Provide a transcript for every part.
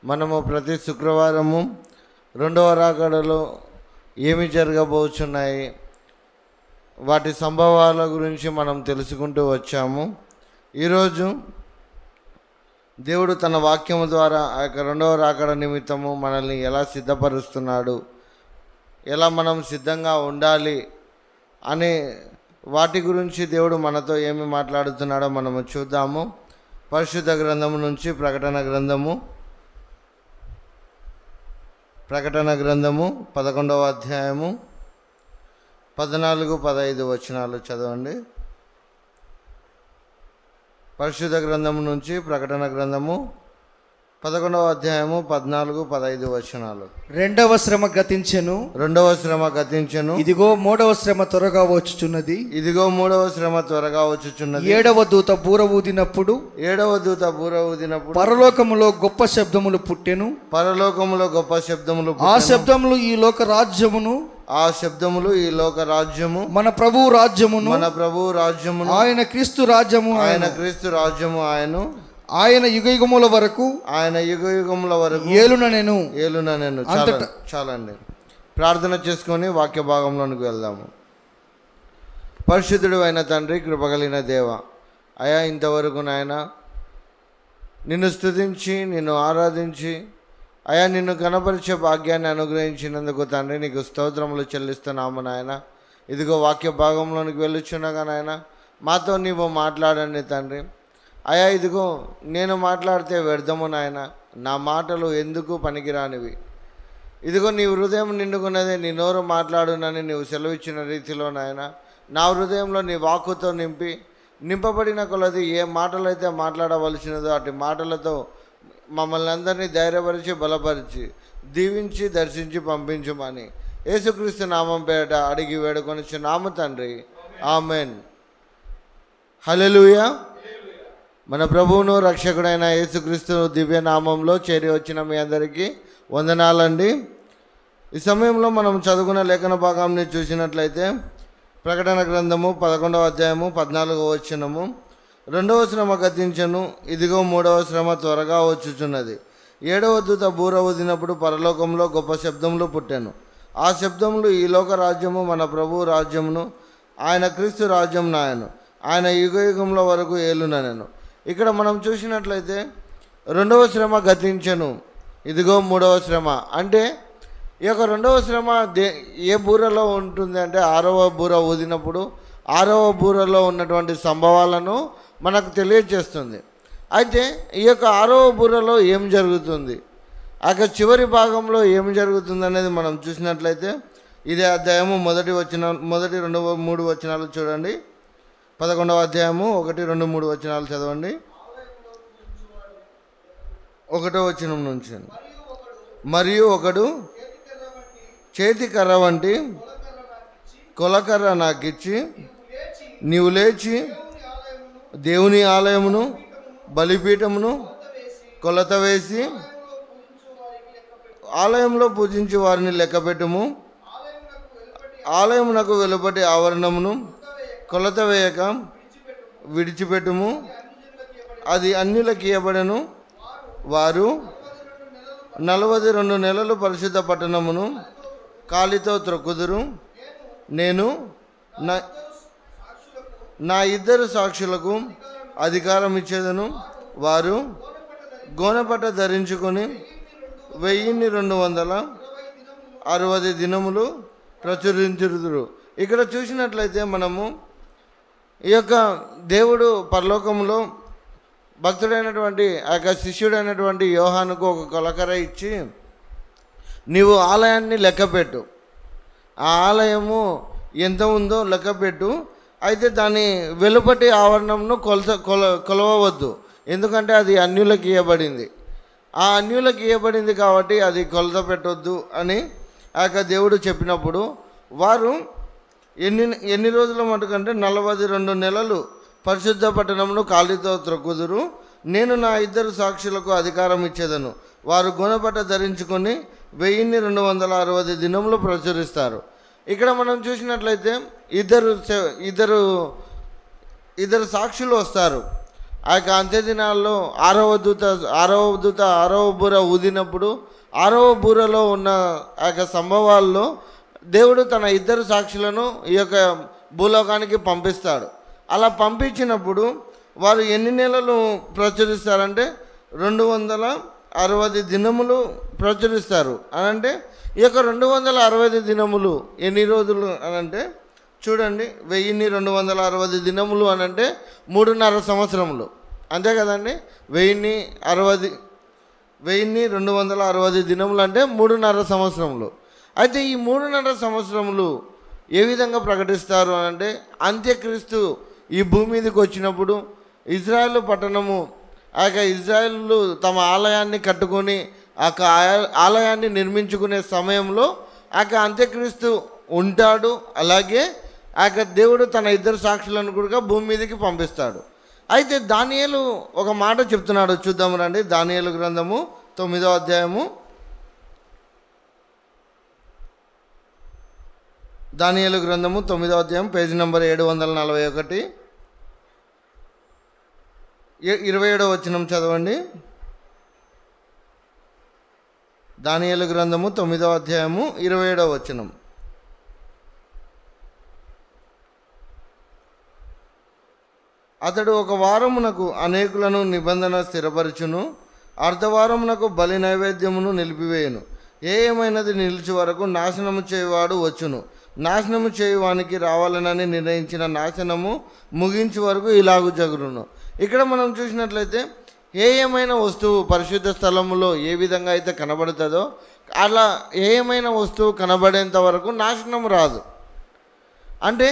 మనము ప్రతి శుక్రవారము రెండవ రాకడలో ఏమి జరగబోతున్నాయి వాటి సంభవాల గురించి మనం తెలుసుకుంటూ వచ్చాము. ఈరోజు దేవుడు తన వాక్యము ద్వారా ఆ యొక్క రెండవ రాకడ నిమిత్తము మనల్ని ఎలా సిద్ధపరుస్తున్నాడు, ఎలా మనం సిద్ధంగా ఉండాలి అనే వాటి గురించి దేవుడు మనతో ఏమి మాట్లాడుతున్నాడో మనము చూద్దాము. పరిశుద్ధ గ్రంథము నుంచి ప్రకటన గ్రంథము 11వ అధ్యాయము 14-15 వచనాలు చదవండి. పరిశుద్ధ గ్రంథము నుంచి ప్రకటన గ్రంథము 11వ అధ్యాయము 14-15 వచనాలు. రెండవ శ్రమ గతించెను, ఇదిగో మూడవ శ్రమ త్వరగా వచ్చుచున్నది. ఏడవ దూత బూర ఊదినప్పుడు పరలోకములో గొప్ప శబ్దములు పుట్టెను. ఆ శబ్దములు ఈ లోక రాజ్యమును మన ప్రభువు రాజ్యమును ఆయన క్రీస్తు రాజ్యము ఆయన యుగయుగముల వరకు ఏలుననెను. చాలండి. ప్రార్థన చేసుకొని వాక్య భాగంలోనికి వెళ్దాము. పరిశుద్ధుడు అయిన తండ్రి, కృపగలిగిన దేవ, అయా ఇంతవరకు నాయన నిన్ను స్తుతించి నిన్ను ఆరాధించి అయా నిన్ను కనపరిచే భాగ్యాన్ని అనుగ్రహించినందుకు తండ్రి నీకు స్తోత్రములు చెల్లిస్తున్నాము నాయన. ఇదిగో వాక్య భాగంలోనికి వెళ్ళుచున్నగా నాయన మాతో నీవు మాట్లాడండి తండ్రి. అయా ఇదిగో నేను మాట్లాడితే వ్యర్థము నాయన, నా మాటలు ఎందుకు పనికిరానివి. ఇదిగో నీ హృదయం నిండుకున్నదే, నీ నోరు మాట్లాడునని నీవు సెలవిచ్చిన రీతిలో నాయన నా హృదయంలో నీ వాక్కుతో నింపబడిన కొలది ఏ మాటలైతే మాట్లాడవలసినదో అటు మాటలతో మమ్మల్ని అందరినీ ధైర్యపరిచి బలపరిచి దీవించి దర్శించి పంపించుమని యేసుక్రీస్తు నామం పేరట అడిగి వేడుకొనిచున్నాము తండ్రి, ఆమెన్. హల్లెలూయా. మన ప్రభువును రక్షకుడైన యేసుక్రీస్తు దివ్య నామంలో చేరి వచ్చిన మీ అందరికీ వందనాలండి. ఈ సమయంలో మనం చదువుకున్న లేఖన భాగాన్ని చూసినట్లయితే ప్రకటన గ్రంథము 11వ అధ్యాయము 14వ వచనము, రెండవ శ్రమ గతించెను, ఇదిగో మూడవ శ్రమ త్వరగా వచ్చుచున్నది. ఏడవ దూత బూర ఊదినప్పుడు పరలోకంలో గొప్ప శబ్దములు పుట్టెను. ఆ శబ్దములు ఈ లోక రాజ్యము మన ప్రభువు రాజ్యమును ఆయన క్రీస్తు రాజ్యం నాయను ఆయన యుగయుగముల వరకు ఏలుననెను. ఇక్కడ మనం చూసినట్లయితే రెండవ శ్రమ గతించెను, ఇదిగో మూడవ శ్రమ అంటే ఈ యొక్క రెండవ శ్రమ ఏ బూరలో ఉంటుంది అంటే 6వ బూర ఊదినప్పుడు 6వ బూరలో ఉన్నటువంటి సంభవాలను మనకు తెలియజేస్తుంది. అయితే ఈ యొక్క 6వ బూరలో ఏం జరుగుతుంది, ఆ యొక్క చివరి భాగంలో ఏం జరుగుతుంది అనేది మనం చూసినట్లయితే ఇదే అధ్యాయము మొదటి 2, 3 వచనాలు చూడండి. 11వ అధ్యాయము 1, 2, 3 వచనాలు చదవండి. 1వ వచనం నుంచి, మరియు ఒకడు చేతి కర్ర వంటి కొలకర్ర నాకిచ్చి నీవు లేచి దేవుని ఆలయమును బలిపీఠమును కొలత వేసి ఆలయంలో పూజించి వారిని లెక్కపెట్టుము. ఆలయమునకు వెలుపటి ఆవరణమును కొలత వేయక విడిచిపెట్టుము, అది అన్యులకు ఇయ్యబడెను. వారు 42 నెలలు పరిశుద్ధ పట్టణమును కాలితో త్రొక్కుదురు. నేను నా 2 సాక్షులకు అధికారం ఇచ్చేదను. వారు గోనెపట్ట ధరించుకొని 1260 దినములు ప్రచురించుదురు. ఇక్కడ చూసినట్లయితే మనము ఈ యొక్క దేవుడు పరలోకంలో భక్తుడైనటువంటి ఆ యొక్క శిష్యుడైనటువంటి యోహానుకు ఒక కొలకర ఇచ్చి నీవు ఆలయాన్ని లెక్కపెట్టు, ఆ ఆలయము ఎంత ఉందో లెక్కపెట్టు, అయితే దాని వెలుపటి ఆవరణంను కొలవవద్దు, ఎందుకంటే అది అన్యులకు ఇవ్వబడింది. ఆ అన్యులకు ఇవ్వబడింది కాబట్టి అది కొలత పెట్టొద్దు అని ఆ యొక్క దేవుడు చెప్పినప్పుడు వారు ఎన్ని రోజుల మటుకంటే 42 నెలలు పరిశుద్ధ పట్టణమును కాలితో త్రొక్కుదురు. నేను నా 2 సాక్షులకు అధికారం ఇచ్చేదను. వారు గుణపట్ట ధరించుకొని 1260 దినములు ప్రచురిస్తారు. ఇక్కడ మనం చూసినట్లయితే ఇద్దరు సాక్షులు వస్తారు. ఆ యొక్క అంత్య దినాల్లో ఆరవ బూర ఊదినప్పుడు 6వ బూరలో ఉన్న ఆ యొక్క సంభవాల్లో దేవుడు తన 2 సాక్షులను ఈ యొక్క భూలోకానికి పంపిస్తాడు. అలా పంపించినప్పుడు వారు ఎన్ని నెలలు ప్రచురిస్తారంటే 260 దినములు ప్రచురిస్తారు. అనంటే ఈ యొక్క 260 దినములు ఎన్ని రోజులు అనంటే చూడండి, 1260 దినములు అనంటే 3.5 సంవత్సరములు. అంతే కదండి, 1260 దినములు అంటే 3.5 సంవత్సరములు. అయితే ఈ 3.5 సంవత్సరములు ఏ విధంగా ప్రకటిస్తారు అనంటే అంత్యక్రీస్తు ఈ భూమి మీదకి వచ్చినప్పుడు ఇజ్రాయేలు పట్టణము ఆ యొక్క ఇజ్రాయేలు తమ ఆలయాన్ని కట్టుకొని ఆ యొక్క ఆలయాన్ని నిర్మించుకునే సమయంలో ఆ యొక్క అంత్యక్రీస్తు ఉంటాడు. అలాగే ఆ యొక్క దేవుడు తన 2 సాక్షులను కూడా భూమి మీదకి పంపిస్తాడు. అయితే దానియేలు ఒక మాట చెప్తున్నాడు, చూద్దాము రండి. దానియేలు గ్రంథము 9వ అధ్యాయము. దానియేలు గ్రంథము 9వ అధ్యాయం, పేజీ నెంబర్ 741, 27వ వచనం చదవండి. దానియేలు గ్రంథము 9వ అధ్యాయము 27వ వచనం. అతడు 1 వారమునకు అనేకులను నిబంధన స్థిరపరచును, అర్ధవారమునకు బలి నైవేద్యమును నిలిపివేయును. ఏమైనది నిలిచి వరకు నాశనము చేయువాడు వచ్చును. నాశనము చేయువానికి రావాలనని నిర్ణయించిన నాశనము ముగించే వరకు ఇలాగు జరుగును. ఇక్కడ మనం చూసినట్లయితే ఏమైనా వస్తువు పరిశుద్ధ స్థలములో ఏ విధంగా అయితే కనబడుతుందో అలా ఏమైనా వస్తువు కనబడేంత వరకు నాశనం రాదు. అంటే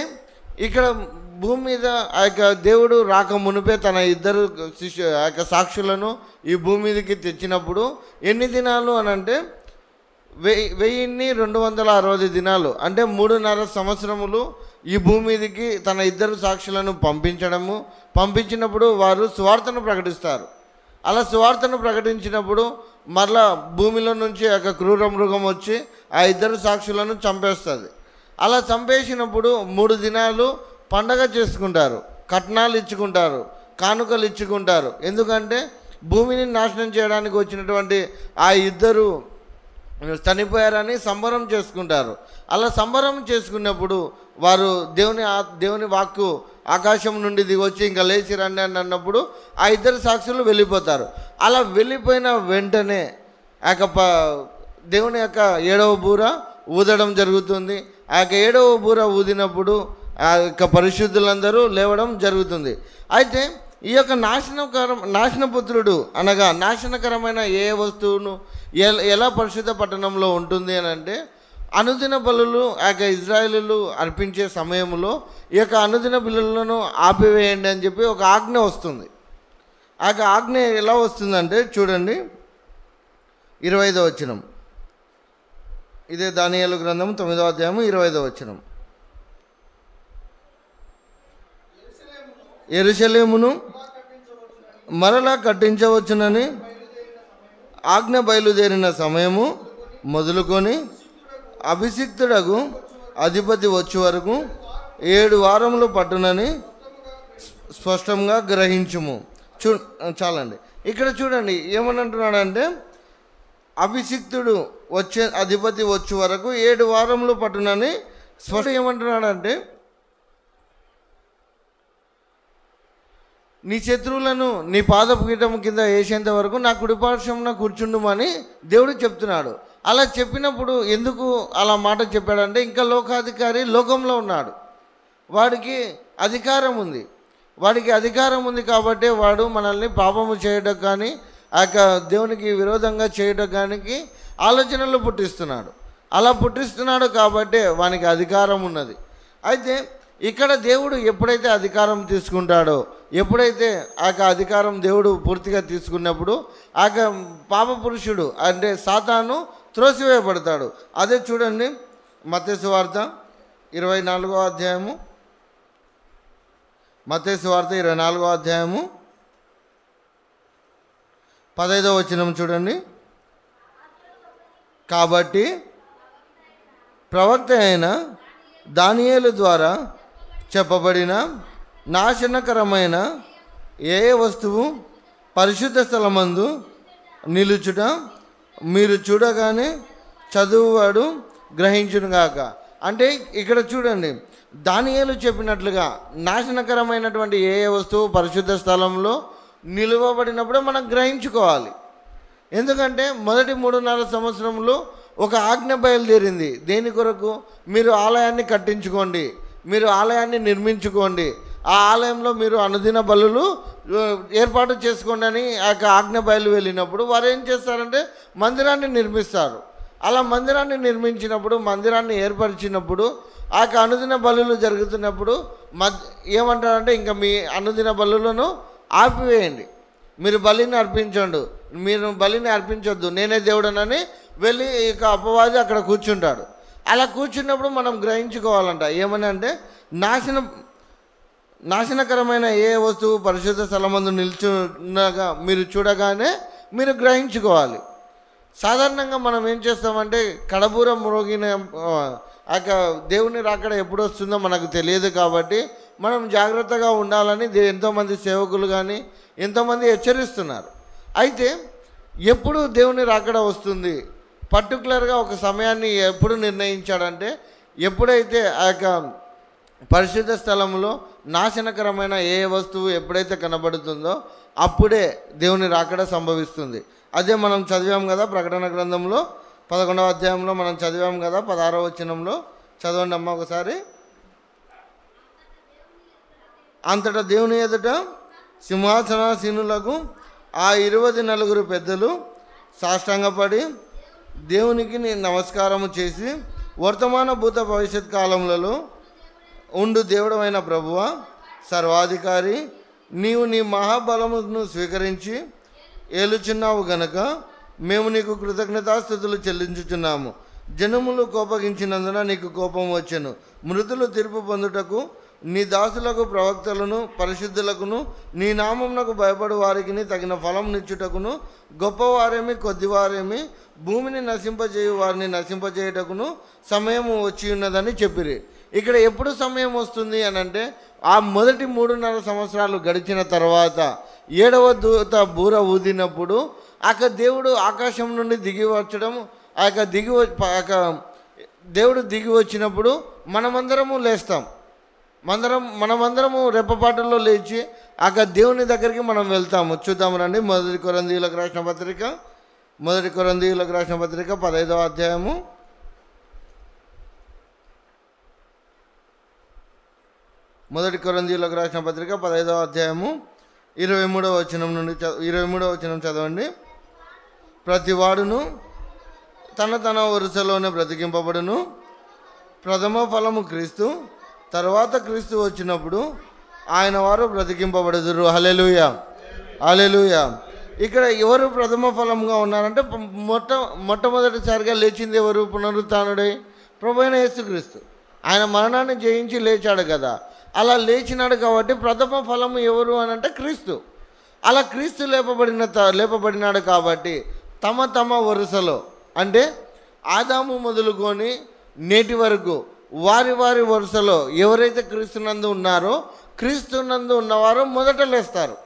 ఇక్కడ భూమి మీద ఆ యొక్క దేవుడు రాక మునిపే తన 2 ఆ యొక్క సాక్షులను ఈ భూమి మీదకి తెచ్చినప్పుడు ఎన్ని దినాలు అనంటే 1260 దినాలు అంటే 3.5 సంవత్సరములు ఈ భూమి మీదకి తన 2 సాక్షులను పంపించినప్పుడు వారు సువార్తను ప్రకటిస్తారు. అలా సువార్తను ప్రకటించినప్పుడు మరలా భూమిలో నుంచి ఒక క్రూర మృగం వచ్చి ఆ 2 సాక్షులను చంపేస్తుంది. అలా చంపేసినప్పుడు 3 దినాలు పండగ చేసుకుంటారు, కట్నాలు ఇచ్చుకుంటారు, కానుకలు ఇచ్చుకుంటారు. ఎందుకంటే భూమిని నాశనం చేయడానికి వచ్చినటువంటి ఆ 2 చనిపోయారని సంబరం చేసుకుంటారు. అలా సంబరం చేసుకున్నప్పుడు వారు దేవుని వాక్కు ఆకాశం నుండి దిగొచ్చి ఇంకా లేచి రండి అని అన్నప్పుడు ఆ 2 సాక్షులు వెళ్ళిపోతారు. అలా వెళ్ళిపోయిన వెంటనే ఆ యొక్క దేవుని యొక్క 7వ బూర ఊదడం జరుగుతుంది. ఆ యొక్క 7వ బూర ఊదినప్పుడు ఆ యొక్క పరిశుద్ధులందరూ లేవడం జరుగుతుంది. అయితే ఈ యొక్క నాశనపుత్రుడు అనగా నాశనకరమైన ఏ వస్తువును ఎలా పరిశుద్ధ పట్టణంలో ఉంటుంది అని అంటే అనుదిన బలులు ఆ యొక్క ఇజ్రాయేలీలు అర్పించే సమయంలో ఈ యొక్క అనుదిన బలులను ఆపివేయండి అని చెప్పి ఒక ఆజ్ఞ వస్తుంది. ఆ యొక్క ఆజ్ఞ ఎలా వస్తుందంటే చూడండి, 25వ వచనం. ఇదే దానియేలు గ్రంథం 9వ అధ్యాయం 25వ వచనం. యెరూషలేమును మరలా కట్టించవచ్చునని ఆజ్ఞ బయలుదేరిన సమయము మొదలుకొని అభిషిక్తుడకు అధిపతి వచ్చే వరకు 7 వారములు పట్టునని స్పష్టంగా గ్రహించుము. చాలండి. ఇక్కడ చూడండి ఏమనంటున్నాడంటే అభిషిక్తుడు అధిపతి వచ్చే వరకు 7 వారములు పట్టునని స్పష్టం. ఏమంటున్నాడంటే నీ శత్రువులను నీ పాదపీఠం కింద వేసేంత వరకు నా కుడిపార్శ్వమున కూర్చుండుమని దేవుడు చెప్తున్నాడు. అలా చెప్పినప్పుడు ఎందుకు అలా మాట చెప్పాడంటే ఇంకా లోకాధికారి లోకంలో ఉన్నాడు, వాడికి అధికారం ఉంది కాబట్టి వాడు మనల్ని పాపము చేయడం కానీ ఆ యొక్క దేవునికి విరోధంగా చేయడానికి ఆలోచనలు పుట్టిస్తున్నాడు. అలా పుట్టిస్తున్నాడు కాబట్టి వానికి అధికారం ఉన్నది. అయితే ఇక్కడ దేవుడు ఎప్పుడైతే అధికారం తీసుకుంటాడో, ఎప్పుడైతే ఆ యొక్క అధికారం దేవుడు పూర్తిగా తీసుకున్నప్పుడు ఆ యొక్క పాప పురుషుడు అంటే సాతాను త్రోసివేయబడతాడు. అదే చూడండి మత్తయి సువార్త 24వ అధ్యాయము. మత్తయి సువార్త 24వ అధ్యాయము 15వ వచనం చూడండి. కాబట్టి ప్రవక్త అయిన దానియేలు ద్వారా చెప్పబడిన నాశనకరమైన ఏ వస్తువు పరిశుద్ధ స్థలమందు నిలుచుట మీరు చూడగానే చదువువాడు గ్రహించునుగాక. అంటే ఇక్కడ చూడండి, దానియేలు చెప్పినట్లుగా నాశనకరమైనటువంటి ఏ వస్తువు పరిశుద్ధ స్థలంలో నిలువబడినప్పుడే మనం గ్రహించుకోవాలి. ఎందుకంటే మొదటి 3.5 సంవత్సరంలో ఒక ఆజ్ఞ బయలుదేరింది. దేని కొరకు? మీరు ఆలయాన్ని కట్టించుకోండి, మీరు ఆలయాన్ని నిర్మించుకోండి, ఆ ఆలయంలో మీరు అనుదిన బలులు ఏర్పాటు చేసుకోండి అని ఆ ఆజ్ఞ బయలు వెళ్ళినప్పుడు వారు ఏం చేస్తారంటే మందిరాన్ని నిర్మిస్తారు. అలా మందిరాన్ని నిర్మించినప్పుడు, మందిరాన్ని ఏర్పరిచినప్పుడు, ఆ అనుదిన బలులు జరుగుతున్నప్పుడు ఏమంటారంటే ఇంకా మీ అనుదిన బలులను ఆపివేయండి, మీరు బలిని అర్పించండు, మీరు బలిని అర్పించొద్దు, నేనే దేవుడనని వెళ్ళి ఇక అపవాది అక్కడ కూర్చుంటాడు. అలా కూర్చున్నప్పుడు మనం గ్రహించుకోవాలంట. ఏమని అంటే నాశనకరమైన ఏ వస్తువు పరిశుద్ధ స్థలమందు నిల్చున్నగా మీరు చూడగానే మీరు గ్రహించుకోవాలి. సాధారణంగా మనం ఏం చేస్తామంటే కడబూర మ్రోగిన దేవుని రాకడ ఎప్పుడు వస్తుందో మనకు తెలియదు కాబట్టి మనం జాగ్రత్తగా ఉండాలని ఎంతోమంది సేవకులు కానీ ఎంతోమంది హెచ్చరిస్తున్నారు. అయితే ఎప్పుడు దేవుని రాకడ వస్తుంది, పర్టికులర్గా ఒక సమయాన్ని ఎప్పుడు నిర్ణయించాడంటే ఎప్పుడైతే ఆ పరిశుద్ధ స్థలంలో నాశనకరమైన ఏ వస్తువు ఎప్పుడైతే కనబడుతుందో అప్పుడే దేవుని రాకడ సంభవిస్తుంది. అదే మనం చదివాం కదా ప్రకటన గ్రంథంలో 11వ అధ్యాయంలో మనం చదివాం కదా 16వ వచనంలో. చదవండి అమ్మ ఒకసారి. అంతటా దేవుని ఎదుట సింహాసనాసీనులకు ఆ 24 పెద్దలు సాష్టాంగపడి దేవునికి నమస్కారము చేసి, వర్తమాన భూత భవిష్యత్ కాలములలో ఉండు దేవుడమైన ప్రభువా, సర్వాధికారి, నీవు నీ మహాబలమును స్వీకరించి ఏలుచున్నావు గనక మేము నీకు కృతజ్ఞతాస్తుతులు చెల్లించుచున్నాము. జనములు కోపగించినందున నీకు కోపం వచ్చెను. మృతులు తీర్పు పొందుటకు నీ దాసులకు ప్రవక్తలను పరిశుద్ధులకును నీ నామమునకు భయపడు వారికి తగిన ఫలం నిచ్చుటకును గొప్పవారేమి కొద్దివారేమి భూమిని నశింపజేయు వారిని నశింపజేయుటకును సమయము వచ్చి ఉన్నదని చెప్పిరి. ఇక్కడ ఎప్పుడు సమయం వస్తుంది అని అంటే ఆ మొదటి 3.5 సంవత్సరాలు గడిచిన తర్వాత 7వ దూత బూర ఊదినప్పుడు దేవుడు ఆకాశం నుండి దిగి వచ్చడం, దేవుడు దిగి వచ్చినప్పుడు మనమందరము లేస్తాం. మనమందరము రెప్పపాటుల్లో లేచి దేవుని దగ్గరికి మనం వెళ్తాము. చూద్దాము రండి. మొదటి కొరింథీయులకు రాసిన పత్రిక 15వ అధ్యాయము 15వ అధ్యాయము 23వ వచనం నుండి 23వ వచనం చదవండి. ప్రతివాడును తన వరుసలోనే బ్రతికింపబడును. ప్రథమ ఫలము క్రీస్తు, తర్వాత క్రీస్తు వచ్చినప్పుడు ఆయన వారు బ్రతికింపబడుదురు. హల్లెలూయా, హల్లెలూయా. ఇక్కడ ఎవరు ప్రథమ ఫలంగా ఉన్నారంటే మొట్టమొదటిసారిగా లేచింది ఎవరు? పునరుత్థానుడై ప్రభువైన యేసుక్రీస్తు. ఆయన మరణాన్ని జయించి లేచాడు కదా. అలా లేచినాడు కాబట్టి ప్రథమ ఫలము ఎవరు అని అంటే క్రీస్తు. అలా క్రీస్తు లేపబడినాడు కాబట్టి తమ వరుసలో అంటే ఆదాము మొదలుకొని నేటి వరకు వారి వరుసలో ఎవరైతే క్రీస్తునందు ఉన్నారో క్రీస్తునందు ఉన్నవారు మొదట లేస్తారు.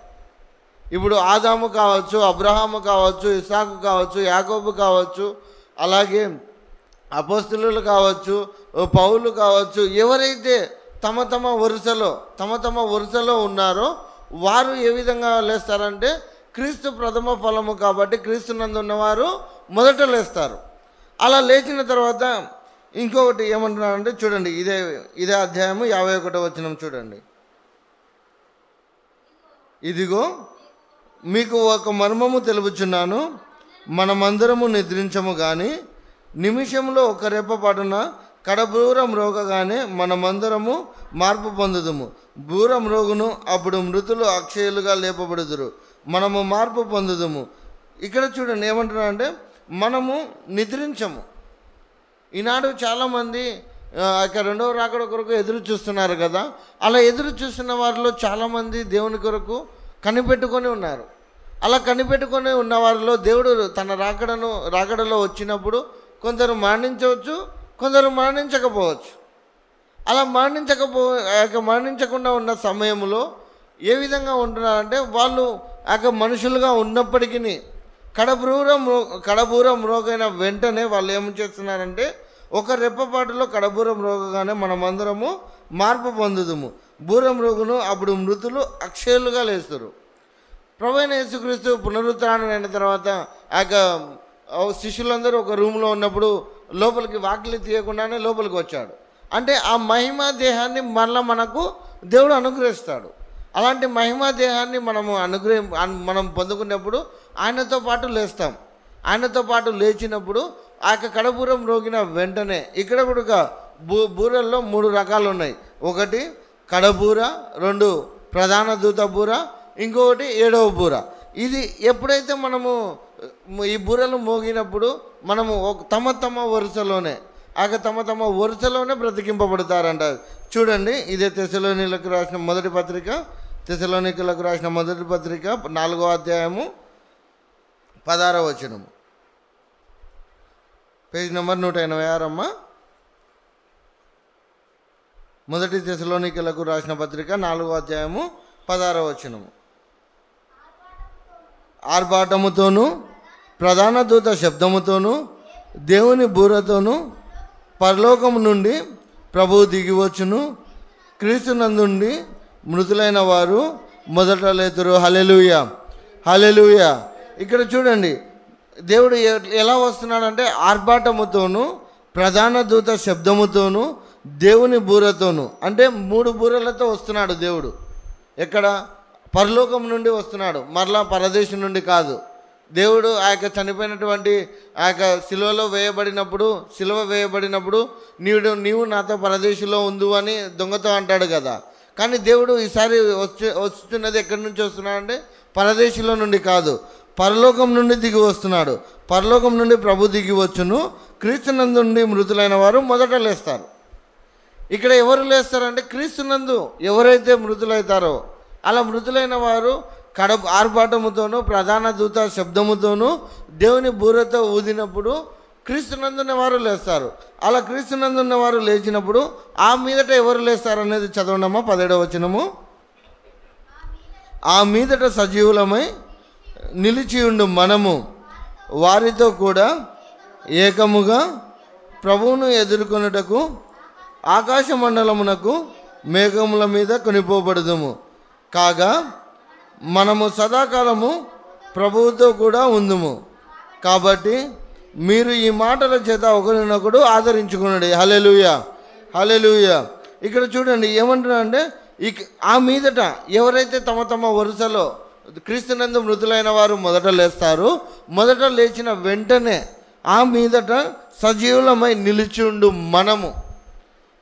ఇప్పుడు ఆదాము కావచ్చు, అబ్రహాము కావచ్చు, ఇస్సాకు కావచ్చు, యాకోబు కావచ్చు, అలాగే అపోస్తలులు కావచ్చు, పౌలు కావచ్చు, ఎవరైతే తమ వరుసలో ఉన్నారో వారు ఏ విధంగా లేస్తారంటే క్రీస్తు ప్రథమ ఫలము కాబట్టి క్రీస్తునందు ఉన్నవారు మొదట లేస్తారు. అలా లేచిన తర్వాత ఇంకొకటి ఏమంటున్నారంటే చూడండి, ఇదే అధ్యాయము 51వ వచనం చూడండి. ఇదిగో మీకు ఒక మర్మము తెలుపుచున్నాను, మనమందరము నిద్రించము కానీ నిమిషంలో ఒక రెప్పపాటున కడబూర మ్రోగగానే మనమందరము మార్పు పొందుదుము. బూర మ్రోగును, అప్పుడు మృతులు అక్షయులుగా లేపబడుదురు, మనము మార్పు పొందుదుము. ఇక్కడ చూడండి ఏమంటున్నారంటే మనము నిద్రించము. ఈనాడు చాలామంది రెండవ రాకడ కొరకు ఎదురు చూస్తున్నారు కదా. అలా ఎదురు చూస్తున్న వారిలో చాలామంది దేవుని కొరకు కనిపెట్టుకొని ఉన్నారు. అలా కనిపెట్టుకొని ఉన్న వారిలో దేవుడు తన రాకడలో వచ్చినప్పుడు కొందరు మరణించవచ్చు, కొందరు మరణించకపోవచ్చు. అలా మరణించకుండా ఉన్న సమయంలో ఏ విధంగా ఉంటున్నారంటే వాళ్ళు మనుషులుగా ఉన్నప్పటికీ కడబూరం మ్రోగైన వెంటనే వాళ్ళు ఏం చేస్తున్నారంటే ఒక రెప్పపాటులో కడబూరం మ్రోగగానే మనమందరము మార్పు పొందుదుము. బూరం మ్రోగును అప్పుడు మృతులు అక్షయులుగా లేస్తారు. ప్రభువైన యేసుక్రీస్తు పునరుత్థానమైన తర్వాత శిష్యులందరూ ఒక రూమ్లో ఉన్నప్పుడు లోపలికి వాకిలి తీయకుండానే లోపలికి వచ్చాడు. అంటే ఆ మహిమా దేహాన్ని మళ్ళీ మనకు దేవుడు అనుగ్రహిస్తాడు. అలాంటి మహిమా దేహాన్ని మనం పొందుకున్నప్పుడు ఆయనతో పాటు లేస్తాం. ఆయనతో పాటు లేచినప్పుడు కడబూరం రోగిన వెంటనే ఇక్కడ కూడా బూరల్లో 3 రకాలు ఉన్నాయి. ఒకటి కడబూర, 2 ప్రధాన దూత బూర, ఇంకొకటి 7వ బూర. ఇది ఎప్పుడైతే మనము ఈ బూరలు మోగినప్పుడు మనము తమ వరుసలోనే బ్రతికింపబడతారంట. చూడండి, ఇదే తెస్సలోనికలకు రాసిన మొదటి పత్రిక 4వ అధ్యాయము 16వ వచనము, పేజ్ నెంబర్ 186 అమ్మ. మొదటి తెస్సలోనికలకు రాసిన పత్రిక 4వ అధ్యాయము 16వ వచనము. ఆర్భాటముతోనూ ప్రధాన దూత శబ్దముతోనూ దేవుని బూరతోనూ పరలోకము నుండి ప్రభువు దిగివచ్చును. క్రీస్తునందుండి మృతులైన వారు మొదట లేతురు. హల్లెలూయా, హల్లెలూయా. ఇక్కడ చూడండి, దేవుడు ఎలా వస్తున్నాడంటే ఆర్భాటముతోనూ ప్రధాన దూత శబ్దముతోనూ దేవుని బూరతోనూ, అంటే 3 బూరలతో వస్తున్నాడు దేవుడు. ఎక్కడ? పరలోకం నుండి వస్తున్నాడు, మరలా పరదేశం నుండి కాదు. దేవుడు చనిపోయినటువంటి శిలువ వేయబడినప్పుడు నీవు నాతో పరదేశంలో ఉండు అని దొంగతో అంటాడు కదా. కానీ దేవుడు ఈసారి వస్తున్నది ఎక్కడి నుంచి వస్తున్నాడంటే పరదేశంలో నుండి కాదు, పరలోకం నుండి దిగి వస్తున్నాడు. పరలోకం నుండి ప్రభు దిగి వచ్చును. క్రీస్తునందుండి మృతులైన వారు మొదట లేస్తారు. ఇక్కడ ఎవరు లేస్తారంటే క్రీస్తునందు ఎవరైతే మృతులవుతారో అలా మృతులైన వారు ఆర్భాటముతోనూ ప్రధాన దూత శబ్దముతోనూ దేవుని బూరతో ఊదినప్పుడు క్రీస్తునందున్న వారు లేస్తారు. అలా క్రీస్తునందున్న వారు లేచినప్పుడు ఆ మీదట ఎవరు లేస్తారు అనేది చదవండమ్మా. 17వ వచనము. ఆ మీదట సజీవులమై నిలిచియుండు మనము వారితో కూడా ఏకముగా ప్రభువును ఎదుర్కొనుటకు ఆకాశ మండలమునకు మేఘముల మీద కొనిపోబడదుము. కాగా మనము సదాకాలము ప్రభువుతో కూడా ఉందుము. కాబట్టి మీరు ఈ మాటల చేత ఒకరినొకడు ఆదరించుకున్నాడు. హల్లెలూయా, హల్లెలూయా. ఇక్కడ చూడండి ఏమంటున్నారంటే ఆ మీదట ఎవరైతే తమ వరుసలో క్రీస్తునందు మృతులైన వారు మొదట లేస్తారు, మొదట లేచిన వెంటనే ఆ మీదట సజీవులమై నిలిచిండు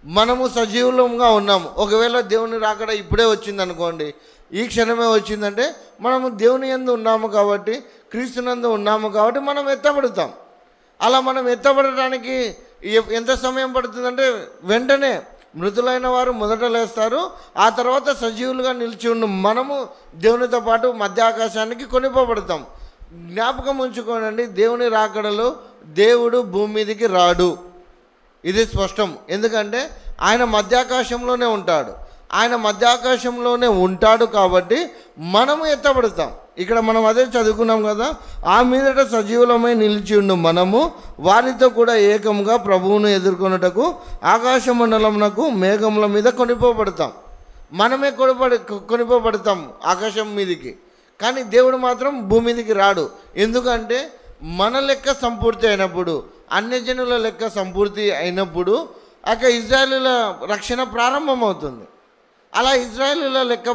మనము సజీవులంగా ఉన్నాము. ఒకవేళ దేవుని రాకడ ఇప్పుడే వచ్చిందనుకోండి, ఈ క్షణమే వచ్చిందంటే మనము దేవుని యందు ఉన్నాము కాబట్టి, క్రీస్తునందు ఉన్నాము కాబట్టి మనం ఎత్తబడతాం. అలా మనం ఎత్తబడటానికి ఎంత సమయం పడుతుందంటే వెంటనే మృతులైన వారు మొదట లేస్తారు, ఆ తర్వాత సజీవులుగా నిలిచి ఉన్న మనము దేవునితో పాటు మధ్య ఆకాశానికి కొనిపోబడతాం. జ్ఞాపకం ఉంచుకోనండి, దేవుని రాకడలో దేవుడు భూమి మీదకి రాడు, ఇది స్పష్టం. ఎందుకంటే ఆయన మధ్యాకాశంలోనే ఉంటాడు కాబట్టి మనము ఎత్తబడతాం. ఇక్కడ మనం అదే చదువుకున్నాం కదా, ఆ మీదట సజీవులమై నిలిచి ఉండు మనము వారితో కూడా ఏకముగా ప్రభువును ఎదుర్కొనుటకు ఆకాశ మండలమునకు మేఘముల మీద కొనిపోబడతాం. మనమే కొనిపోబడతాం ఆకాశం మీదికి. కానీ దేవుడు మాత్రం భూమి మీదికి రాడు. ఎందుకంటే మన లెక్క సంపూర్తి అయినప్పుడు, అన్యజనుల లెక్క సంపూర్తి అయినప్పుడు ఇజ్రాయేలుల రక్షణ ప్రారంభమవుతుంది. అలా ఇజ్రాయేలుల లెక్క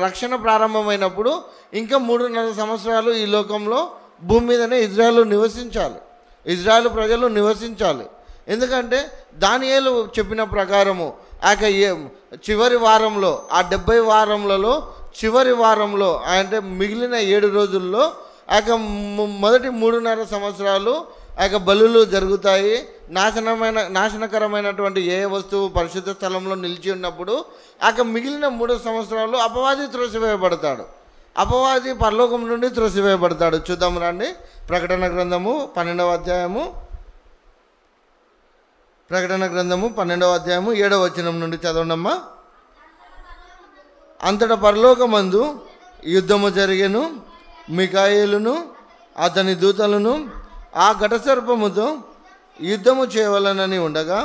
రక్షణ ప్రారంభమైనప్పుడు ఇంకా 3.5 సంవత్సరాలు ఈ లోకంలో భూమి మీదనే ఇజ్రాయేలు ప్రజలు నివసించాలి. ఎందుకంటే దానియేలు చెప్పిన ప్రకారము చివరి వారంలో, ఆ 70 వారములలో చివరి వారంలో అంటే మిగిలిన 7 రోజుల్లో మొదటి 3.5 సంవత్సరాలు బలులు జరుగుతాయి. నాశనకరమైనటువంటి ఏ వస్తువు పరిశుద్ధ స్థలంలో నిలిచి ఉన్నప్పుడు మిగిలిన 3 సంవత్సరాలు అపవాది త్రోసివేయబడతాడు. అపవాది పరలోకం నుండి త్రోసివేయబడతాడు. చూద్దాం రండి, ప్రకటన గ్రంథము 12వ అధ్యాయము 7వ వచనం నుండి చదవండమ్మా. అంతటా పరలోకమందు యుద్ధము జరిగెను. మికాయేలును అతని దూతలను ఆ ఘటసర్పముతో యుద్ధము చేయవలనని ఉండగా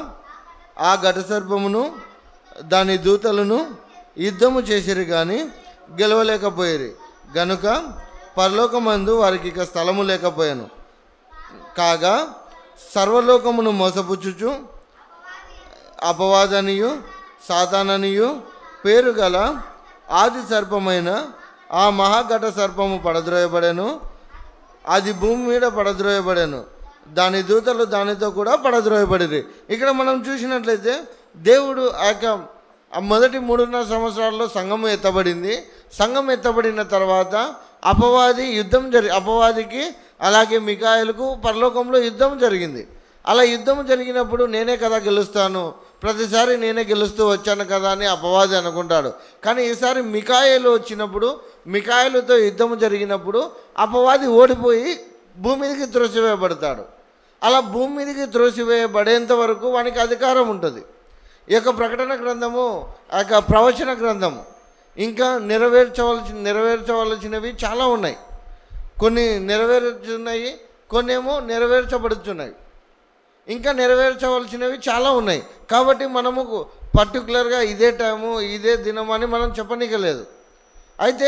ఆ ఘటసర్పమును దాని దూతలను యుద్ధము చేసిరి కానీ గెలవలేకపోయిరి గనుక పరలోకమందు వారికి ఇక స్థలము లేకపోయాను. కాగా సర్వలోకమును మోసపుచ్చుచు అపవాదనియు సాతాననియు పేరు గల ఆది సర్పమైన ఆ మహాఘట సర్పము పడద్రోయబడెను. అది భూమి మీద పడద్రోయబడెను. దాని దూతలు దానితో కూడా పడద్రోయబడిరి. ఇక్కడ మనం చూసినట్లయితే దేవుడు ఆ మొదటి 3.5 సంవత్సరాల్లో సంఘము ఎత్తబడింది. సంఘం ఎత్తబడిన తర్వాత అపవాదికి అలాగే మికాయేలుకు పరలోకంలో యుద్ధం జరిగింది. అలా యుద్ధం జరిగినప్పుడు నేనే కదా గెలుస్తాను, ప్రతిసారి నేనే గెలుస్తూ వచ్చాను కదా అని అపవాది అనుకుంటాడు. కానీ ఈసారి మికాయేలు వచ్చినప్పుడు, మికాయేలుతో యుద్ధం జరిగినప్పుడు అపవాది ఓడిపోయి భూమి మీదకి త్రోసివేయబడతాడు. అలా భూమి మీదకి త్రోసివేయబడేంత వరకు వానికి అధికారం ఉంటుంది. ఈ యొక్క ప్రకటన గ్రంథము, ఆ యొక్క ప్రవచన గ్రంథము ఇంకా నెరవేర్చవలసినవి చాలా ఉన్నాయి. కొన్ని నెరవేరుతున్నాయి, కొన్ని ఏమో నెరవేర్చబడుతున్నాయి. ఇంకా నెరవేర్చవలసినవి చాలా ఉన్నాయి. కాబట్టి మనము పర్టికులర్గా ఇదే టైము ఇదే దినం అని మనం చెప్పనీయలేదు. అయితే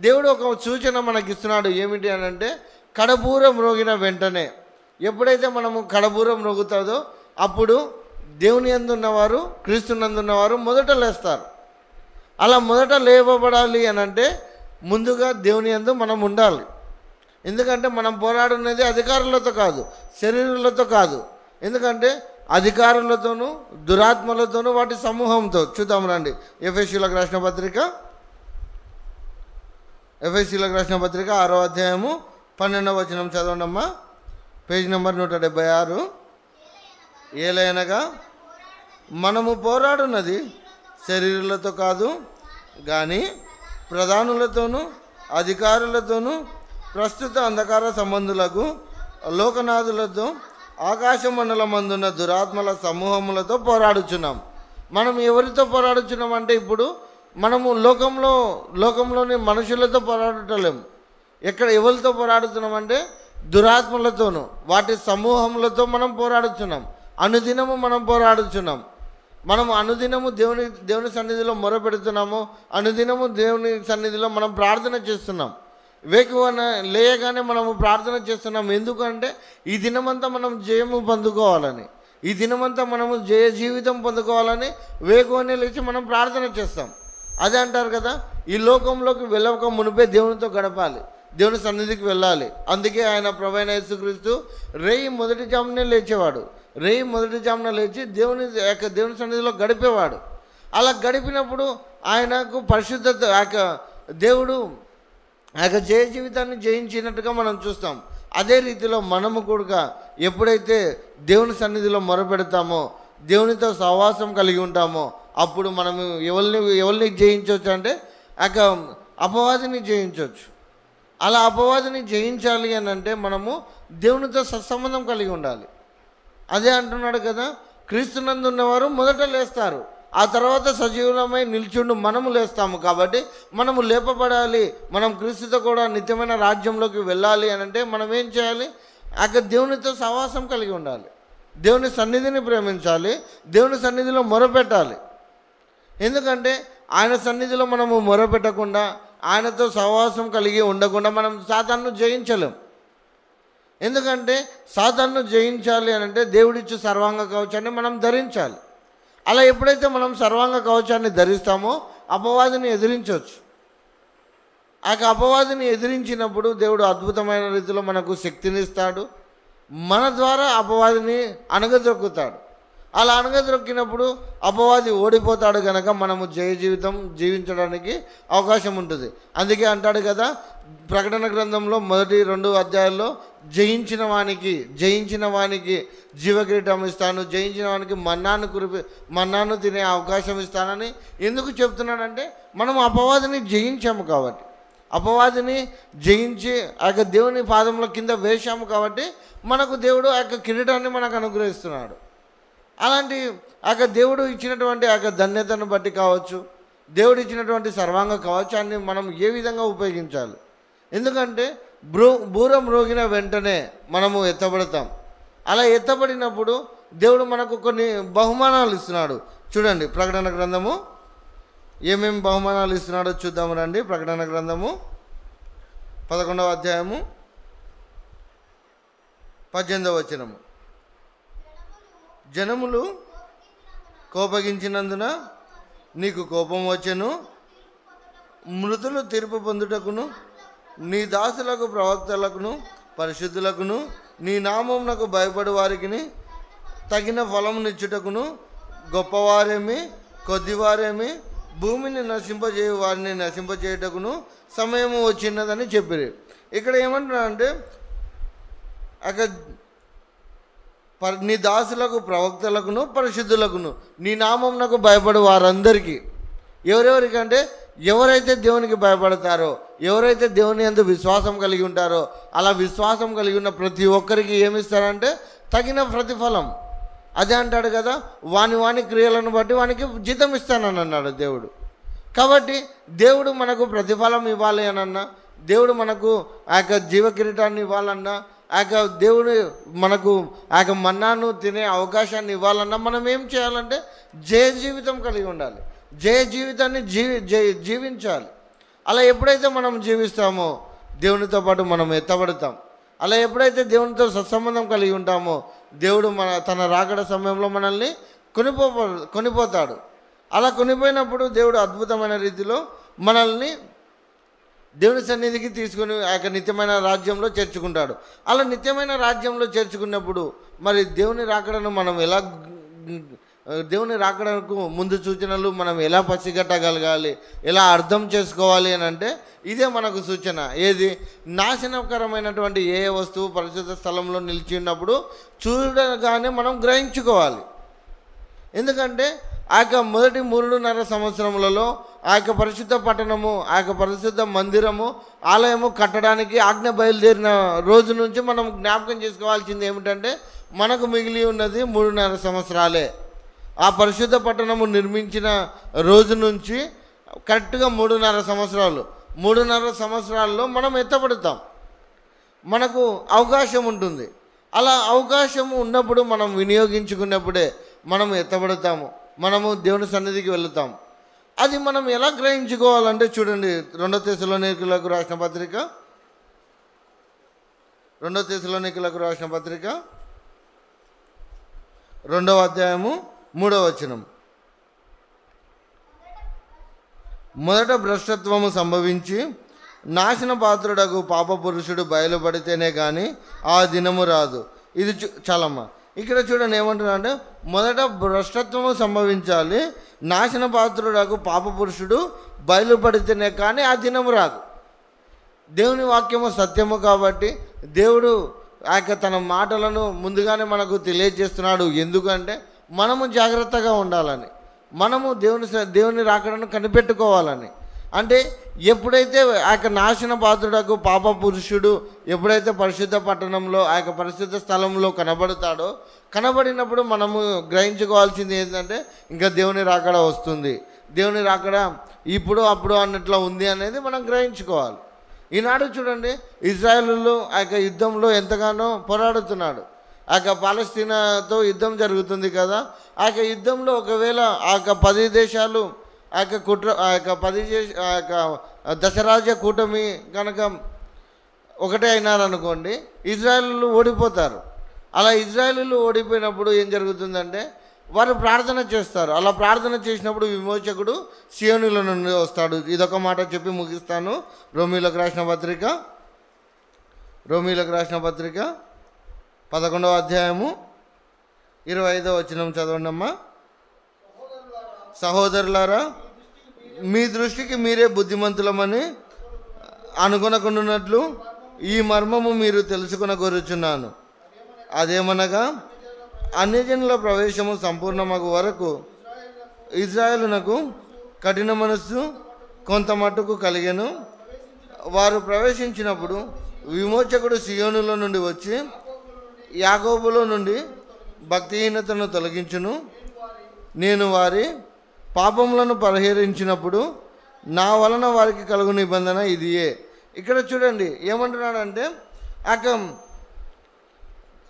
దేవుడు ఒక సూచన మనకి ఇస్తున్నాడు. ఏమిటి అని అంటే, కడబూర మ్రోగిన వెంటనే, ఎప్పుడైతే మనము కడబూర మ్రోగుతుందో అప్పుడు దేవుని యందున్నవారు, క్రీస్తునందున్నవారు మొదట లేస్తారు. అలా మొదట లేవబడాలి అని అంటే ముందుగా దేవుని యందు మనం ఉండాలి. ఎందుకంటే మనం పోరాడున్నది అధికారులతో కాదు, శరీరులతో కాదు. ఎందుకంటే అధికారులతోనూ దురాత్మలతోనూ వాటి సమూహంతో. చూద్దాం రండి. ఎఫెసీయులకు రాసిన పత్రిక 6వ అధ్యాయము 12వ వచనం చదవండమ్మా. Page number 176. ఏలైనగా మనము పోరాడున్నది శరీరులతో కాదు కానీ ప్రధానులతోనూ అధికారులతోనూ ప్రస్తుత అంధకార సంబంధులకు లోకనాథులతో ఆకాశ మండలమందున్న దురాత్మల సమూహములతో పోరాడుచున్నాం. మనం ఎవరితో పోరాడుచున్నాం అంటే, ఇప్పుడు మనము లోకంలోని మనుషులతో పోరాడటలేము. ఎవరితో పోరాడుతున్నామంటే దురాత్మలతోనూ వాటి సమూహములతో మనం పోరాడుచున్నాం. అనుదినము మనం పోరాడుచున్నాం. మనం అనుదినము దేవుని సన్నిధిలో మొరపెడుతున్నాము. అనుదినము దేవుని సన్నిధిలో మనం ప్రార్థన చేస్తున్నాం. వేకువన లేయగానే మనము ప్రార్థన చేస్తున్నాం. ఎందుకంటే ఈ దినమంతా మనం జయము పొందుకోవాలని, ఈ దినమంతా మనము జయ జీవితం పొందుకోవాలని వేకువనే లేచి మనం ప్రార్థన చేస్తాం. అదే అంటారు కదా, ఈ లోకంలోకి వెళ్ళక మునిపే దేవునితో గడపాలి, దేవుని సన్నిధికి వెళ్ళాలి. అందుకే ఆయన ప్రభువైన యేసుక్రీస్తు మొదటి జామునే లేచేవాడు. మొదటి జామున లేచి దేవుని సన్నిధిలో గడిపేవాడు. అలా గడిపినప్పుడు ఆయనకు పరిశుద్ధత, దేవుడు జయ జీవితాన్ని జయించినట్టుగా మనం చూస్తాం. అదే రీతిలో మనము కూడా ఎప్పుడైతే దేవుని సన్నిధిలో మొరపెడతామో, దేవునితో సహవాసం కలిగి ఉంటామో, అప్పుడు మనము ఎవరిని జయించవచ్చు అంటే అపవాదిని జయించవచ్చు. అలా అపవాదిని జయించాలి అని అంటే మనము దేవునితో సత్సంబంధం కలిగి ఉండాలి. అదే అంటున్నాడు కదా, క్రీస్తునందు ఉన్నవారు మొదట లేస్తారు, ఆ తర్వాత సజీవులమై నిల్చుండు మనము లేస్తాము. కాబట్టి మనము లేపబడాలి, మనం క్రీస్తుతో కూడా నిత్యమైన రాజ్యంలోకి వెళ్ళాలి అని అంటే మనం ఏం చేయాలి? దేవునితో సహవాసం కలిగి ఉండాలి, దేవుని సన్నిధిని ప్రేమించాలి, దేవుని సన్నిధిలో మొరపెట్టాలి. ఎందుకంటే ఆయన సన్నిధిలో మనము మొరపెట్టకుండా, ఆయనతో సహవాసం కలిగి ఉండకుండా మనం సాతాను జయించలేం. ఎందుకంటే సాతాను జయించాలి అని అంటే దేవుడిచ్చు సర్వాంగ కవచాన్ని మనం ధరించాలి. అలా ఎప్పుడైతే మనం సర్వాంగ కవచాన్ని ధరిస్తామో అపవాదిని ఎదిరించవచ్చు. అపవాదిని ఎదిరించినప్పుడు దేవుడు అద్భుతమైన రీతిలో మనకు శక్తిని ఇస్తాడు. మన ద్వారా అపవాదిని అణగదొక్కుతాడు. అలా అణగదొక్కినప్పుడు అపవాది ఓడిపోతాడు కనుక మనము జయ జీవితం జీవించడానికి అవకాశం ఉంటుంది. అందుకే అంటాడు కదా, ప్రకటన గ్రంథంలో మొదటి 2 అధ్యాయాల్లో జయించిన వానికి జీవకిరీటం ఇస్తాను, జయించిన వానికి మన్నాను తినే అవకాశం ఇస్తానని ఎందుకు చెప్తున్నానంటే, మనం అపవాదిని జయించాము కాబట్టి, అపవాదిని జయించి దేవుని పాదంలో కింద వేశాము కాబట్టి మనకు దేవుడు కిరీటాన్ని మనకు అనుగ్రహిస్తున్నాడు. అలాంటి దేవుడు ఇచ్చినటువంటి ధన్యతను బట్టి కావచ్చు, దేవుడు ఇచ్చినటువంటి సర్వాంగ కవచాన్ని మనం ఏ విధంగా ఉపయోగించాలి? ఎందుకంటే బూర మ్రోగిన వెంటనే మనము ఎత్తబడతాం. అలా ఎత్తబడినప్పుడు దేవుడు మనకు కొన్ని బహుమానాలు ఇస్తున్నాడు. చూడండి, ప్రకటన గ్రంథము ఏమేమి బహుమానాలు ఇస్తున్నాడో చూద్దాము రండి. ప్రకటన గ్రంథము 11వ అధ్యాయము 18వ వచనము. జనములు కోపగించినందున నీకు కోపం వచ్చెను, మృతులు తీర్పు పొందుటకును నీ దాసులకు ప్రవక్తలకును పరిశుద్ధులకును నీ నామమునకు భయపడు వారికి తగిన ఫలమునిచ్చుటకును గొప్పవారేమి కొద్దివారేమి భూమిని నశింపజేయ వారిని నశింపజేయుటకును సమయము వచ్చినదని చెప్పిరి. ఇక్కడ ఏమంటున్నారంటే నీ దాసులకు ప్రవక్తలకును పరిశుద్ధులకును నీ నామమునకు భయపడు వారందరికీ. ఎవరెవరికంటే ఎవరైతే దేవునికి భయపడతారో, ఎవరైతే దేవుని యందు విశ్వాసం కలిగి ఉంటారో, అలా విశ్వాసం కలిగి ఉన్న ప్రతి ఒక్కరికి ఏమిస్తారంటే తగిన ప్రతిఫలం. అదే అంటాడు కదా, వాని క్రియలను బట్టి వానికి జీతం ఇస్తానని అన్నాడు దేవుడు. కాబట్టి దేవుడు మనకు ప్రతిఫలం ఇవ్వాలి అనన్నా, దేవుడు మనకు ఆ యొక్క జీవ కిరీటాన్ని ఇవ్వాలన్నా, ఆ యొక్క దేవుడు మనకు ఆ యొక్క మన్నాను తినే అవకాశాన్ని ఇవ్వాలన్నా మనం ఏం చేయాలంటే జయ జీవితం కలిగి ఉండాలి. జయ జీవితాన్ని జీవించాలి. అలా ఎప్పుడైతే మనం జీవిస్తామో దేవునితో పాటు మనం ఎత్తబడతాం. అలా ఎప్పుడైతే దేవునితో సత్సంబంధం కలిగి ఉంటామో దేవుడు తన రాకడ సమయంలో మనల్ని కొనిపోతాడు. అలా కొనిపోయినప్పుడు దేవుడు అద్భుతమైన రీతిలో మనల్ని దేవుని సన్నిధికి తీసుకుని ఆ యొక్క నిత్యమైన రాజ్యంలో చేర్చుకుంటాడు. అలా నిత్యమైన రాజ్యంలో చేర్చుకున్నప్పుడు మరి దేవుని రాకడను మనం ఎలా, దేవుని రాకడకు ముందు సూచనలు మనం ఎలా పసిగట్టగలగాలి, ఎలా అర్థం చేసుకోవాలి అని అంటే ఇదే మనకు సూచన. ఏది? నాశనకరమైనటువంటి ఏ వస్తువు పరిశుద్ధ స్థలంలో నిలిచి ఉన్నప్పుడు చూడగానే మనం గ్రహించుకోవాలి. ఎందుకంటే ఆ యొక్క మొదటి 3.5 సంవత్సరములలో ఆ యొక్క పరిశుద్ధ పట్టణము, ఆ యొక్క పరిశుద్ధ మందిరము, ఆలయము కట్టడానికి ఆజ్ఞ బయలుదేరిన రోజు నుంచి మనం జ్ఞాపకం చేసుకోవాల్సింది ఏమిటంటే మనకు మిగిలి ఉన్నది 3.5 సంవత్సరాలే. ఆ పరిశుద్ధ పట్టణము నిర్మించిన రోజు నుంచి కరెక్ట్గా 3.5 సంవత్సరాలు. 3.5 సంవత్సరాల్లో మనం ఎత్తబడతాం. మనకు అవకాశం ఉంటుంది. అలా అవకాశం ఉన్నప్పుడు మనం వినియోగించుకున్నప్పుడే మనం ఎత్తబడతాము, మనము దేవుని సన్నిధికి వెళుతాం. అది మనం ఎలా గ్రహించుకోవాలంటే చూడండి, 2 తెస్సలోనికీయులకు రాసిన పత్రిక 2 తెస్సలోనికీయులకు రాసిన పత్రిక 2వ అధ్యాయము 3వ వచనం. మొదట భ్రష్టత్వము సంభవించి నాశన పాత్రుడకు పాప పురుషుడు బయలుపడితేనే కానీ ఆ దినము రాదు. ఇది చాలమ్మా. ఇక్కడ చూడండి ఏమంటున్నా అంటే మొదట భ్రష్టత్వము సంభవించాలి, నాశన పాత్రుడకు పాప పురుషుడు బయలుపడితేనే కానీ ఆ దినము రాదు. దేవుని వాక్యము సత్యము కాబట్టి దేవుడు ఆ యొక్క తన మాటలను ముందుగానే మనకు తెలియజేస్తున్నాడు. ఎందుకంటే మనము జాగ్రత్తగా ఉండాలని, మనము దేవుని రాకడను కనిపెట్టుకోవాలని. అంటే ఎప్పుడైతే ఆ యొక్క నాశన పాత్రుడకు పాప పురుషుడు ఎప్పుడైతే పరిశుద్ధ పట్టణంలో ఆ యొక్క పరిశుద్ధ స్థలంలో కనబడతాడో, కనబడినప్పుడు మనము గ్రహించుకోవాల్సింది ఏంటంటే ఇంకా దేవుని రాకడ వస్తుంది, దేవుని రాకడ ఇప్పుడు అప్పుడు అన్నట్లు ఉంది అనేది మనం గ్రహించుకోవాలి. ఈనాడు చూడండి, ఇజ్రాయేలు ఆ యొక్క యుద్ధంలో ఎంతగానో పోరాడుతున్నాడు. ఆ యొక్క పాలస్తీనాతో యుద్ధం జరుగుతుంది కదా. ఆ యొక్క యుద్ధంలో ఒకవేళ ఆ యొక్క 10 దేశాలు ఆ యొక్క దశరాజ్య కూటమి కనుక ఒకటే అయినారనుకోండి, ఇజ్రాయేలు ఓడిపోతారు. అలా ఇజ్రాయేలు ఓడిపోయినప్పుడు ఏం జరుగుతుందంటే వారు ప్రార్థన చేస్తారు. అలా ప్రార్థన చేసినప్పుడు విమోచకుడు సియోనుల నుండి వస్తాడు. ఇదొక మాట చెప్పి ముగిస్తాను. రోమీలకు రాసిన పత్రిక 11వ అధ్యాయము 25వ వచనం చదవండి అమ్మా. సహోదరులారా, మీ దృష్టికి మీరే బుద్ధిమంతులమని అనుకొనకున్నట్లు ఈ మర్మము మీరు తెలుసుకొనగోరుచున్నాను. అదేమనగా అన్యజనుల ప్రవేశము సంపూర్ణమగు వరకు ఇజ్రాయేలునకు కఠిన మనస్సు కొంత మట్టుకు కలిగెను. వారు ప్రవేశించినప్పుడు విమోచకుడు సియోనులో నుండి వచ్చి యాకోబులో నుండి భక్తిహీనతను తొలగించును. నేను వారి పాపములను పరిహరించినప్పుడు నా వలన వారికి కలుగు నిబంధన ఇదియే. ఇక్కడ చూడండి ఏమంటున్నాడంటే,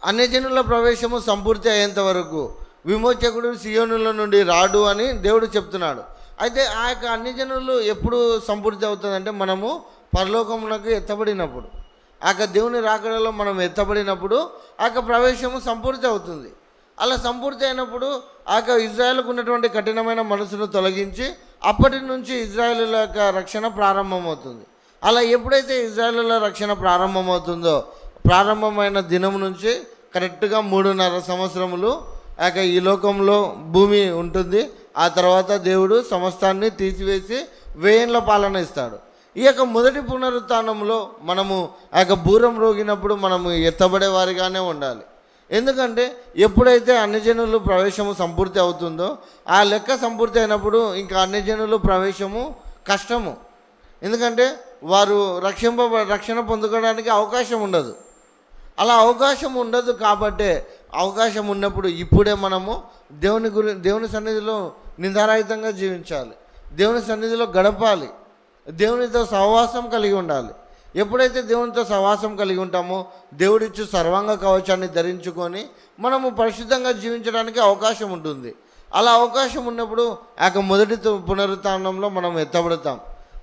అన్యజనుల ప్రవేశము సంపూర్తి అయ్యేంత వరకు విమోచకుడు సియోనుల నుండి రాడు అని దేవుడు చెప్తున్నాడు. అయితే ఆ యొక్క అన్యజనులు ఎప్పుడు సంపూర్తి అవుతుందంటే, మనము పరలోకములకు ఎత్తబడినప్పుడు, ఆ యొక్క దేవుని రాకడలో మనం ఎత్తబడినప్పుడు ఆ యొక్క ప్రవేశము సంపూర్తి అవుతుంది. అలా సంపూర్తి అయినప్పుడు ఆ యొక్క ఇజ్రాయేల్కు ఉన్నటువంటి కఠినమైన మనసును తొలగించి అప్పటి నుంచి ఇజ్రాయేలుల యొక్క రక్షణ ప్రారంభమవుతుంది. అలా ఎప్పుడైతే ఇజ్రాయేలుల రక్షణ ప్రారంభమవుతుందో, ప్రారంభమైన దినం నుంచి కరెక్ట్గా 3.5 సంవత్సరములు ఈ లోకంలో భూమి ఉంటుంది. ఆ తర్వాత దేవుడు సమస్తాన్ని తీసివేసి 1000 ఏళ్ల పాలన ఇస్తాడు. ఈ యొక్క మొదటి పునరుత్థానంలో మనము బూరం రోగినప్పుడు మనము ఎత్తబడే వారిగానే ఉండాలి. ఎందుకంటే ఎప్పుడైతే అన్యజనులు ప్రవేశము సంపూర్తి అవుతుందో, ఆ లెక్క సంపూర్తి అయినప్పుడు ఇంకా అన్యజనులు ప్రవేశము కష్టము. ఎందుకంటే వారు రక్షణ పొందుకోవడానికి అవకాశం ఉండదు. అలా అవకాశం ఉండదు కాబట్టి, అవకాశం ఉన్నప్పుడు ఇప్పుడే మనము దేవుని సన్నిధిలో నిందారహితంగా జీవించాలి, దేవుని సన్నిధిలో గడపాలి, దేవునితో సహవాసం కలిగి ఉండాలి. ఎప్పుడైతే దేవునితో సహవాసం కలిగి ఉంటామో దేవుడిచ్చు సర్వాంగ కవచాన్ని ధరించుకొని మనము పరిశుద్ధంగా జీవించడానికి అవకాశం ఉంటుంది. అలా అవకాశం ఉన్నప్పుడు మొదటి పునరుత్థానంలో మనం ఎత్తబడతాం.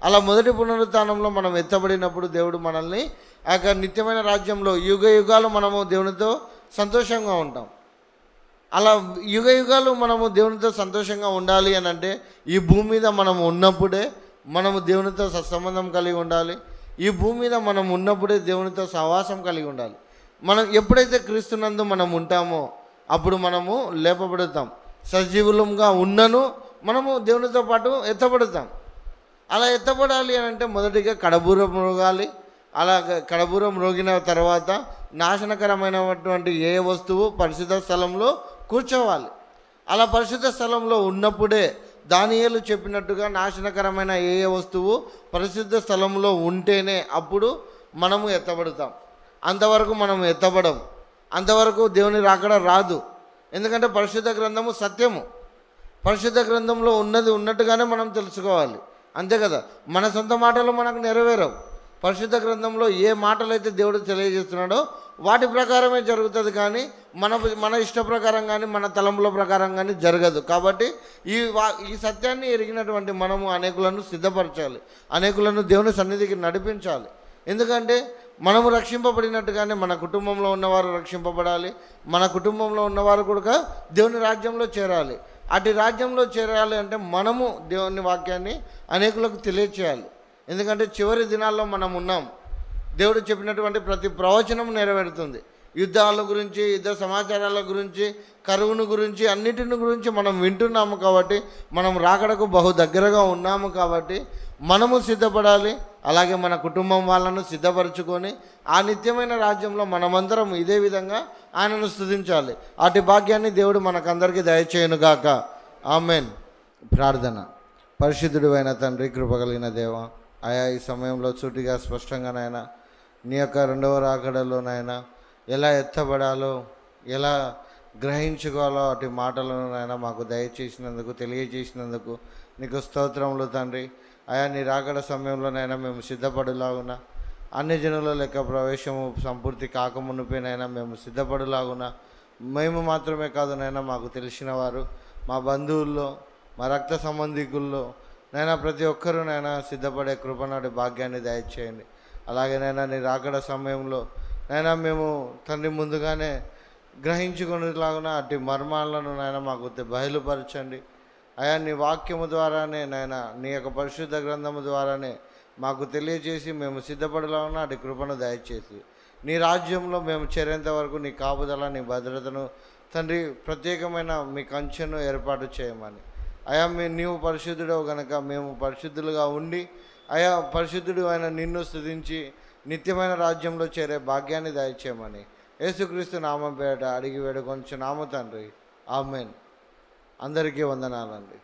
అలా మొదటి పునరుత్థానంలో మనం ఎత్తబడినప్పుడు దేవుడు మనల్ని నిత్యమైన రాజ్యంలో యుగ యుగాలు మనము దేవునితో సంతోషంగా ఉంటాం. అలా యుగ యుగాలు మనము దేవునితో సంతోషంగా ఉండాలి అని అంటే, ఈ భూమి మీద మనం ఉన్నప్పుడే మనము దేవునితో సత్సంబంధం కలిగి ఉండాలి. ఈ భూమి మీద మనం ఉన్నప్పుడే దేవునితో సహవాసం కలిగి ఉండాలి. మనం ఎప్పుడైతే క్రీస్తునందు మనం ఉంటామో అప్పుడు మనము లేపబడతాం. సజీవులంగా ఉన్నను మనము దేవునితో పాటు ఎత్తబడతాం. అలా ఎత్తబడాలి అని అంటే మొదటిగా కడబూరం రోగాలి. అలా కడబూరం రోగిన తర్వాత నాశనకరమైనటువంటి ఏ వస్తువు పరిశుద్ధ స్థలంలో కూర్చోవాలి. అలా పరిశుద్ధ స్థలంలో ఉన్నప్పుడే దానియేలు చెప్పినట్టుగా నాశనకరమైన ఏ వస్తువు పరిశుద్ధ స్థలంలో ఉంటేనే అప్పుడు మనము ఎత్తబడతాం. అంతవరకు మనం ఎత్తబడం, అంతవరకు దేవుని రాకడ రాదు. ఎందుకంటే పరిశుద్ధ గ్రంథము సత్యము. పరిశుద్ధ గ్రంథంలో ఉన్నది ఉన్నట్టుగానే మనం తెలుసుకోవాలి, అంతే కదా. మన సొంత మాటలు మనకు నెరవేరవు. పరిశుద్ధ గ్రంథంలో ఏ మాటలైతే దేవుడు తెలియజేస్తున్నాడో వాటి ప్రకారమే జరుగుతుంది, కానీ మన ఇష్ట ప్రకారం కానీ మన తలంపుల ప్రకారం కానీ జరగదు. కాబట్టి ఈ సత్యాన్ని ఎరిగినటువంటి మనము అనేకులను సిద్ధపరచాలి, అనేకులను దేవుని సన్నిధికి నడిపించాలి. ఎందుకంటే మనము రక్షింపబడినట్టుగానే మన కుటుంబంలో ఉన్నవారు రక్షింపబడాలి, మన కుటుంబంలో ఉన్నవారు కూడా దేవుని రాజ్యంలో చేరాలి. అటు రాజ్యంలో చేరాలి అంటే మనము దేవుని వాక్యాన్ని అనేకులకు తెలియచేయాలి. ఎందుకంటే చివరి దినాల్లో మనం ఉన్నాం. దేవుడు చెప్పినటువంటి ప్రతి ప్రవచనం నెరవేరుతుంది. యుద్ధాల గురించి, యుద్ధ సమాచారాల గురించి, కరువును గురించి, అన్నిటిని గురించి మనం వింటున్నాము. కాబట్టి మనం రాకడకు బహు దగ్గరగా ఉన్నాము. కాబట్టి మనము సిద్ధపడాలి. అలాగే మన కుటుంబం వాళ్ళను సిద్ధపరచుకొని ఆ నిత్యమైన రాజ్యంలో మనమందరం ఇదే విధంగా ఆయనను స్తుతించాలి. అటు భాగ్యాన్ని దేవుడు మనకందరికీ దయచేయునుగాక. ఆమెన్. ప్రార్థన. పరిశుద్ధుడు అయిన తండ్రి, కృపగలిగిన దేవ, ఈ సమయంలో సూటిగా స్పష్టంగానైనా నీ యొక్క రెండవ రాకడలోనైనా ఎలా ఎత్తబడాలో, ఎలా గ్రహించుకోవాలో అటు మాటలను నాయన మాకు దయచేసినందుకు, తెలియజేసినందుకు నీకు స్తోత్రములు తండ్రి. నీ రాకడ సమయంలోనైనా మేము సిద్ధపడులాగున, అన్ని జనుల లెక్క ప్రవేశము సంపూర్తి కాకమునిపైనైనా మేము సిద్ధపడులాగున, మేము మాత్రమే కాదు నైనా మాకు తెలిసిన వారు, మా బంధువుల్లో, మా రక్త సంబంధికుల్లో నైనా ప్రతి ఒక్కరూ నైనా సిద్ధపడే కృపనాటి భాగ్యాన్ని దయచేయండి. అలాగే నైనా నీ రాకడ సమయంలో నైనా మేము తండ్రి ముందుగానే గ్రహించుకునేలాగున అటు మర్మాలను నైనా మాకు బయలుపరచండి. నీ వాక్యము ద్వారానే నైనా నీ యొక్క పరిశుద్ధ గ్రంథము ద్వారానే మాకు తెలియజేసి మేము సిద్ధపడేలాగున అటు కృపను దయచేసి నీ రాజ్యంలో మేము చేరేంత వరకు నీ కాపుదల, నీ భద్రతను తండ్రి ప్రత్యేకమైన మీ కంచెను ఏర్పాటు చేయమని, నీవు పరిశుద్ధుడవు గనక మేము పరిశుద్ధులుగా ఉండి పరిశుద్ధుడు అయిన నిన్ను స్తుతించి నిత్యమైన రాజ్యంలో చేరే భాగ్యాన్ని దయచేయమని యేసుక్రీస్తు నామం పేరట అడిగి వేడుకొంచున్నాము తండ్రి. ఆమెన్. అందరికీ వందనాలండి.